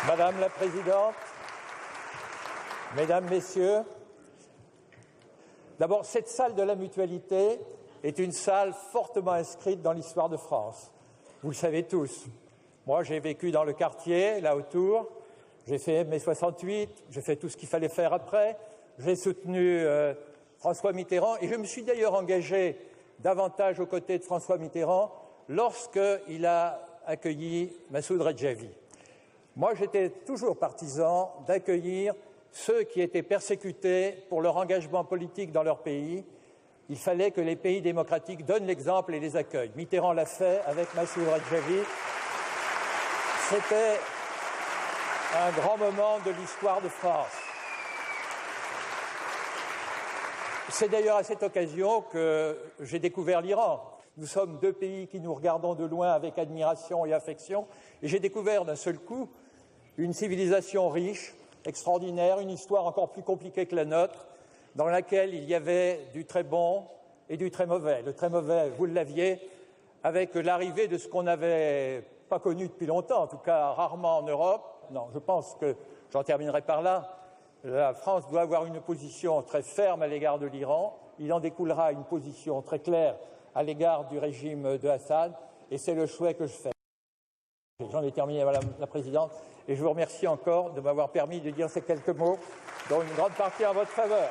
Madame la Présidente, Mesdames, Messieurs, d'abord, cette salle de la Mutualité est une salle fortement inscrite dans l'histoire de France. Vous le savez tous. Moi, j'ai vécu dans le quartier, là autour. J'ai fait mai 68, j'ai fait tout ce qu'il fallait faire après. J'ai soutenu François Mitterrand et je me suis d'ailleurs engagé davantage aux côtés de François Mitterrand lorsqu'il a accueilli Massoud Redjavi. Moi, j'étais toujours partisan d'accueillir ceux qui étaient persécutés pour leur engagement politique dans leur pays. Il fallait que les pays démocratiques donnent l'exemple et les accueillent. Mitterrand l'a fait avec Massoud Redjavi. C'était un grand moment de l'histoire de France. C'est d'ailleurs à cette occasion que j'ai découvert l'Iran. Nous sommes deux pays qui nous regardons de loin avec admiration et affection. Et j'ai découvert d'un seul coup une civilisation riche, extraordinaire, une histoire encore plus compliquée que la nôtre, dans laquelle il y avait du très bon et du très mauvais. Le très mauvais, vous l'aviez, avec l'arrivée de ce qu'on n'avait pas connu depuis longtemps, en tout cas rarement en Europe. Non, je pense que, j'en terminerai par là, la France doit avoir une position très ferme à l'égard de l'Iran. Il en découlera une position très claire à l'égard du régime de Assad, et c'est le choix que je fais. J'en ai terminé, Madame la Présidente, et je vous remercie encore de m'avoir permis de dire ces quelques mots, dont une grande partie en votre faveur.